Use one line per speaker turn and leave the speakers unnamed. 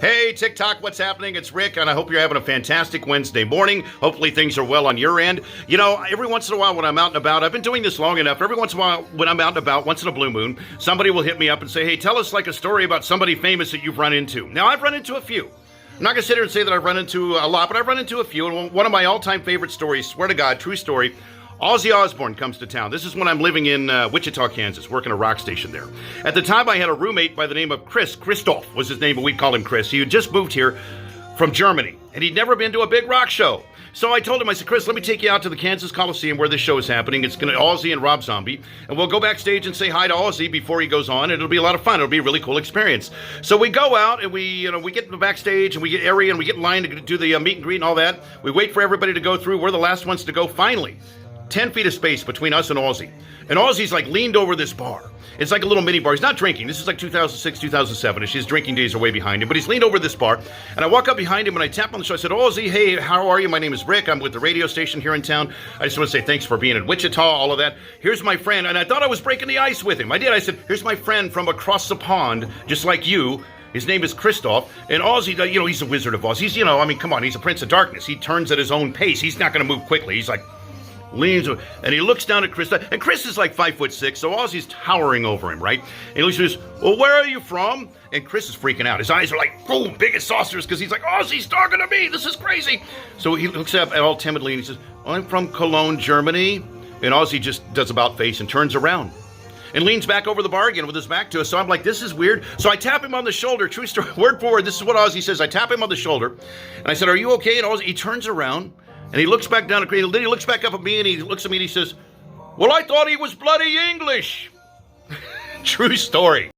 Hey, TikTok, what's happening? It's Rick, and I hope you're having a fantastic Wednesday morning. Hopefully things are well on your end. You know, every once in a while when I'm out and about, I've been doing this long enough, every once in a while when I'm out and about, once in a blue moon, somebody will hit me up and say, hey, tell us like a story about somebody famous that you've run into. Now, I've run into a few. I'm not going to sit here and say that I've run into a lot, but I've run into a few. And one of my all-time favorite stories, swear to God, true story, Ozzy Osbourne comes to town. This is when I'm living in Wichita, Kansas, working a rock station there. At the time, I had a roommate by the name of Christoph was his name, but we called him Chris. He had just moved here from Germany, and he'd never been to a big rock show. So I told him, I said, Chris, let me take you out to the Kansas Coliseum where this show is happening. It's going to Ozzy and Rob Zombie, and we'll go backstage and say hi to Ozzy before he goes on, and it'll be a lot of fun. It'll be a really cool experience. So we go out, and we get in the backstage, and we get area, and we get in line to do the meet and greet and all that. We wait for everybody to go through. We're the last ones to go. Finally, 10 feet of space between us and Ozzy. And Ozzy's like leaned over this bar. It's like a little mini bar. He's not drinking. This is like 2006, 2007. His drinking days are way behind him. But he's leaned over this bar. And I walk up behind him and I tap on the shoulder. I said, Ozzy, hey, how are you? My name is Rick. I'm with the radio station here in town. I just want to say thanks for being in Wichita, all of that. Here's my friend. And I thought I was breaking the ice with him. I did. I said, here's my friend from across the pond, just like you. His name is Christoph, and Ozzy, he's a Wizard of Oz. He's, come on, he's a Prince of Darkness. He turns at his own pace. He's not going to move quickly. He's like, leans and he looks down at Chris, and Chris is like 5'6", so Ozzy's towering over him, right? And he looks and says, well, where are you from? And Chris is freaking out. His eyes are like, boom, big as saucers, because he's like, Ozzy's talking to me. This is crazy. So he looks up all timidly and he says, I'm from Cologne, Germany. And Ozzy just does about face and turns around and leans back over the bar again with his back to us. So I'm like, this is weird. So I tap him on the shoulder, true story, word for word. This is what Ozzy says. I tap him on the shoulder and I said, are you okay? And Ozzy, he turns around and he looks back down at Chris. Then he looks back up at me and he looks at me and he says, well, I thought he was bloody English. True story.